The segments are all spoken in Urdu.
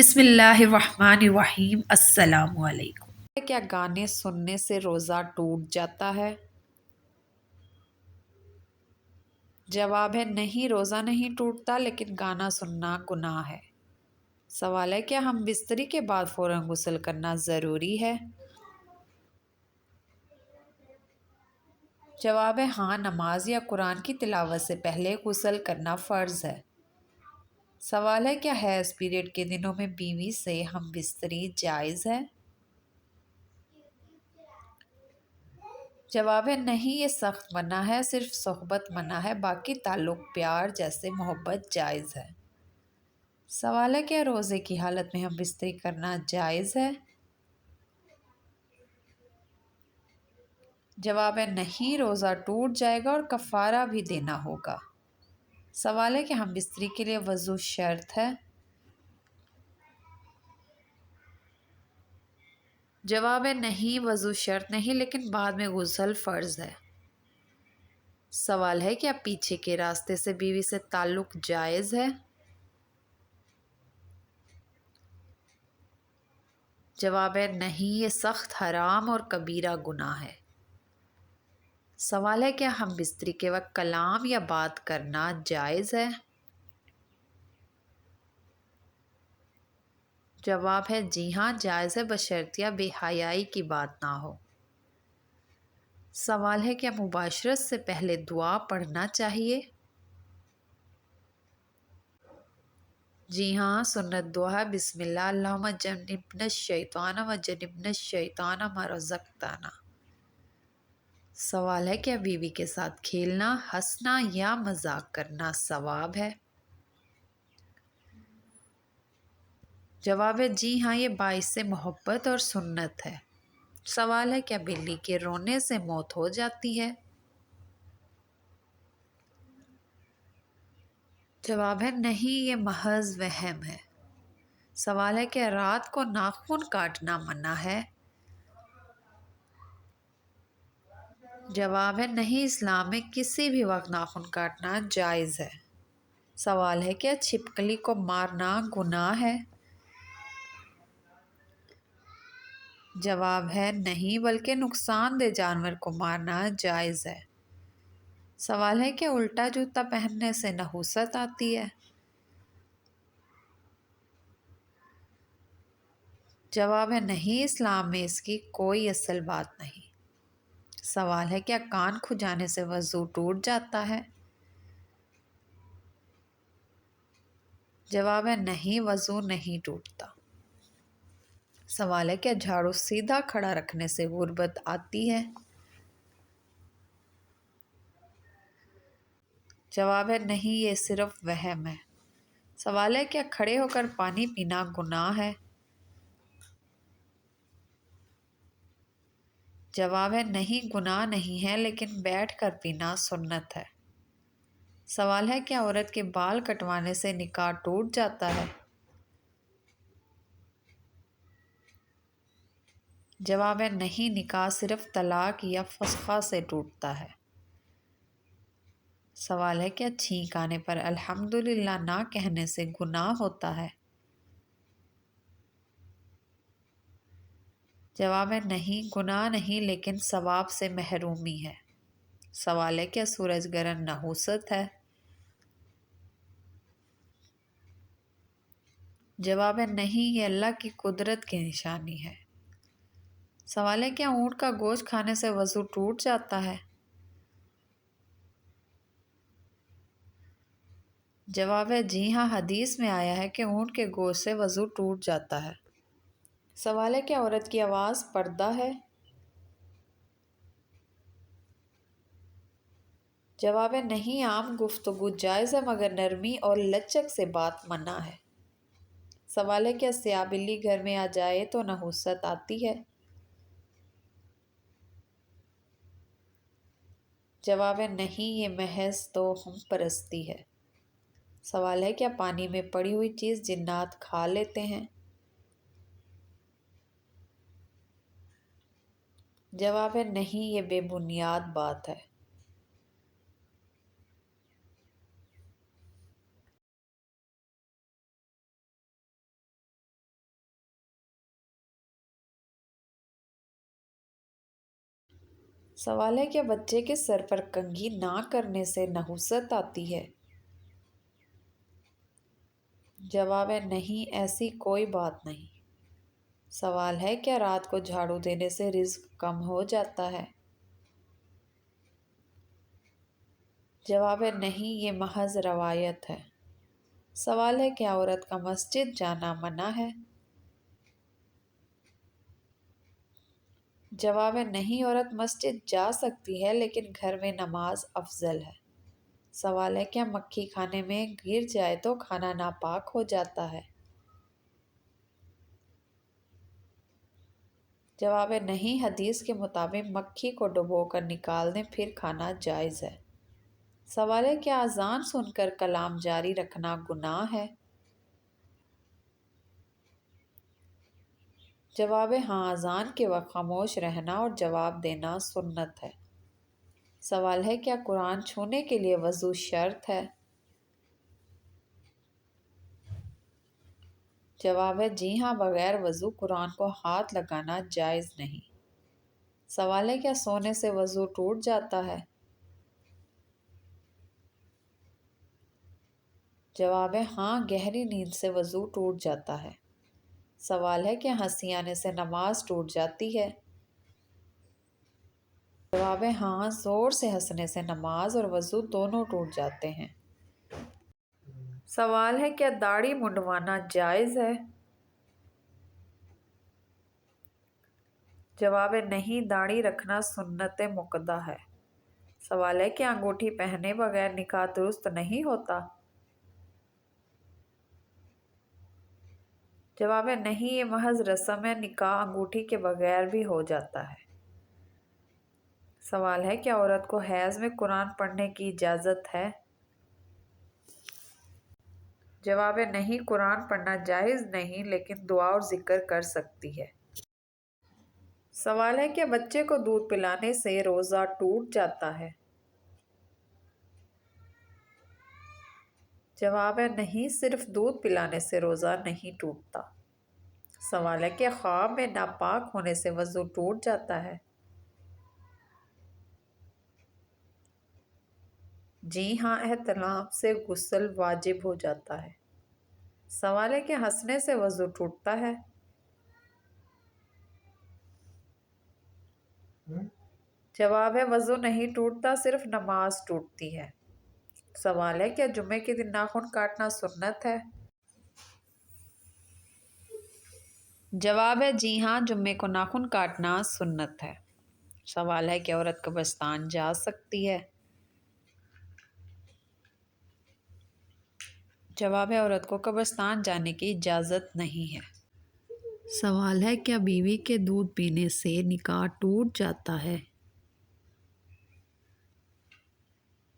بسم اللہ الرحمن الرحیم۔ السلام علیکم۔ کیا گانے سننے سے روزہ ٹوٹ جاتا ہے؟ جواب ہے نہیں، روزہ نہیں ٹوٹتا، لیکن گانا سننا گناہ ہے۔ سوال ہے کیا ہم بستری کے بعد فوراً غسل کرنا ضروری ہے؟ جواب ہے ہاں، نماز یا قرآن کی تلاوت سے پہلے غسل کرنا فرض ہے۔ سوال ہے کیا حیض پیریڈ کے دنوں میں بیوی سے ہم بستری جائز ہے؟ جواب ہے نہیں، یہ سخت منع ہے، صرف صحبت منع ہے، باقی تعلق پیار جیسے محبت جائز ہے۔ سوال ہے کیا روزے کی حالت میں ہم بستری کرنا جائز ہے؟ جواب ہے نہیں، روزہ ٹوٹ جائے گا اور کفارہ بھی دینا ہوگا۔ سوال ہے کہ ہم بستری کے لیے وضو شرط ہے؟ جواب ہے نہیں، وضو شرط نہیں، لیکن بعد میں غسل فرض ہے۔ سوال ہے کیا پیچھے کے راستے سے بیوی سے تعلق جائز ہے؟ جواب ہے نہیں، یہ سخت حرام اور کبیرہ گناہ ہے۔ سوال ہے کیا ہم بستری کے وقت کلام یا بات کرنا جائز ہے؟ جواب ہے جی ہاں، جائز ہے، بشرطیہ بے حیائی کی بات نہ ہو۔ سوال ہے کیا مباشرت سے پہلے دعا پڑھنا چاہیے؟ جی ہاں، سنت دعا ہے بسم اللہ اللہم جنبنا الشیطان و جنبنا الشیطان ما رزقتنا۔ سوال ہے کیا بیوی کے ساتھ کھیلنا، ہنسنا یا مذاق کرنا ثواب ہے؟ جواب ہے جی ہاں، یہ باعث محبت اور سنت ہے۔ سوال ہے کیا بلی کے رونے سے موت ہو جاتی ہے؟ جواب ہے نہیں، یہ محض وہم ہے۔ سوال ہے کہ رات کو ناخن کاٹنا منع ہے؟ جواب ہے نہیں، اسلام میں کسی بھی وقت ناخن کاٹنا جائز ہے۔ سوال ہے کیا چھپکلی کو مارنا گناہ ہے؟ جواب ہے نہیں، بلکہ نقصان دہ جانور کو مارنا جائز ہے۔ سوال ہے کہ الٹا جوتا پہننے سے نحوست آتی ہے؟ جواب ہے نہیں، اسلام میں اس کی کوئی اصل بات نہیں۔ سوال ہے کیا کان کھجانے سے وضو ٹوٹ جاتا ہے؟ جواب ہے نہیں، وضو نہیں ٹوٹتا۔ سوال ہے کیا جھاڑو سیدھا کھڑا رکھنے سے غربت آتی ہے؟ جواب ہے نہیں، یہ صرف وہم ہے۔ سوال ہے کیا کھڑے ہو کر پانی پینا گناہ ہے؟ جواب ہے نہیں، گناہ نہیں ہے، لیکن بیٹھ کر پینا سنت ہے۔ سوال ہے کیا عورت کے بال کٹوانے سے نکاح ٹوٹ جاتا ہے؟ جواب ہے نہیں، نکاح صرف طلاق یا فسخہ سے ٹوٹتا ہے۔ سوال ہے کیا چھینک آنے پر الحمدللہ نہ کہنے سے گناہ ہوتا ہے؟ جواب ہے نہیں، گناہ نہیں، لیکن ثواب سے محرومی ہے۔ سوال ہے کیا سورج گرہن نحوست ہے؟ جواب ہے نہیں، یہ اللہ کی قدرت کی نشانی ہے۔ سوال ہے کیا اونٹ کا گوشت کھانے سے وضو ٹوٹ جاتا ہے؟ جواب ہے جی ہاں، حدیث میں آیا ہے کہ اونٹ کے گوشت سے وضو ٹوٹ جاتا ہے۔ سوال ہے کیا عورت کی آواز پردہ ہے؟ جواب ہے نہیں، عام گفتگو جائز ہے، مگر نرمی اور لچک سے بات منع ہے۔ سوال ہے کیا سیاہ بلی گھر میں آ جائے تو نحوست آتی ہے؟ جواب ہے نہیں، یہ محض توہم پرستی ہے۔ سوال ہے کیا پانی میں پڑی ہوئی چیز جنات کھا لیتے ہیں؟ جواب ہے نہیں، یہ بے بنیاد بات ہے۔ سوال ہے کیا بچے کے سر پر کنگھی نہ کرنے سے نحوست آتی ہے؟ جواب ہے نہیں، ایسی کوئی بات نہیں۔ سوال ہے کیا رات کو جھاڑو دینے سے رزق کم ہو جاتا ہے؟ جواب ہے نہیں، یہ محض روایت ہے۔ سوال ہے کیا عورت کا مسجد جانا منع ہے؟ جواب ہے نہیں، عورت مسجد جا سکتی ہے لیکن گھر میں نماز افضل ہے۔ سوال ہے کیا مکھی کھانے میں گر جائے تو کھانا ناپاک ہو جاتا ہے؟ جواب ہے نہیں، حدیث کے مطابق مکھی کو ڈبو کر نکال دیں پھر کھانا جائز ہے۔ سوال ہے کیا اذان سن کر کلام جاری رکھنا گناہ ہے؟ جواب ہے ہاں، اذان کے وقت خاموش رہنا اور جواب دینا سنت ہے۔ سوال ہے کیا قرآن چھونے کے لیے وضو شرط ہے؟ جواب ہے جی ہاں، بغیر وضو قرآن کو ہاتھ لگانا جائز نہیں۔ سوال ہے کیا سونے سے وضو ٹوٹ جاتا ہے؟ جواب ہے ہاں، گہری نیند سے وضو ٹوٹ جاتا ہے۔ سوال ہے کیا ہنسی آنے سے نماز ٹوٹ جاتی ہے؟ جواب ہے ہاں، زور سے ہنسنے سے نماز اور وضو دونوں ٹوٹ جاتے ہیں۔ سوال ہے کیا داڑھی منڈوانا جائز ہے؟ جواب ہے نہیں، داڑھی رکھنا سنت مؤکدہ ہے۔ سوال ہے کیا انگوٹھی پہنے بغیر نکاح درست نہیں ہوتا؟ جواب ہے نہیں، یہ محض رسم ہے، نکاح انگوٹھی کے بغیر بھی ہو جاتا ہے۔ سوال ہے کیا عورت کو حیض میں قرآن پڑھنے کی اجازت ہے؟ جواب ہے نہیں، قرآن پڑھنا جائز نہیں لیکن دعا اور ذکر کر سکتی ہے۔ سوال ہے کیا بچے کو دودھ پلانے سے روزہ ٹوٹ جاتا ہے؟ جواب ہے نہیں، صرف دودھ پلانے سے روزہ نہیں ٹوٹتا۔ سوال ہے کیا خواب میں ناپاک ہونے سے وضو ٹوٹ جاتا ہے؟ جی ہاں، احتلام سے غسل واجب ہو جاتا ہے۔ سوال ہے کہ ہنسنے سے وضو ٹوٹتا ہے؟ جواب ہے وضو نہیں ٹوٹتا، صرف نماز ٹوٹتی ہے۔ سوال ہے کیا جمعے کے دن ناخن کاٹنا سنت ہے؟ جواب ہے جی ہاں، جمعے کو ناخن کاٹنا سنت ہے۔ سوال ہے کہ عورت قبرستان جا سکتی ہے؟ جواب ہے عورت کو قبرستان جانے کی اجازت نہیں ہے۔ سوال ہے کیا بیوی کے دودھ پینے سے نکاح ٹوٹ جاتا ہے؟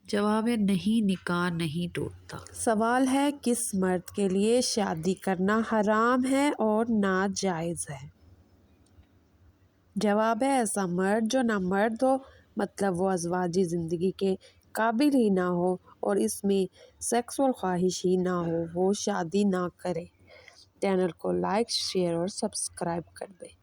جواب ہے نہیں، نکاح نہیں ٹوٹتا۔ سوال ہے کس مرد کے لیے شادی کرنا حرام ہے اور ناجائز ہے؟ جواب ہے ایسا مرد جو نہ مرد ہو، مطلب وہ ازواجی زندگی کے قابل ہی نہ ہو اور اس میں سیکسول خواہش ہی نہ ہو، وہ شادی نہ کرے۔ چینل کو لائک، شیئر اور سبسکرائب کر دے۔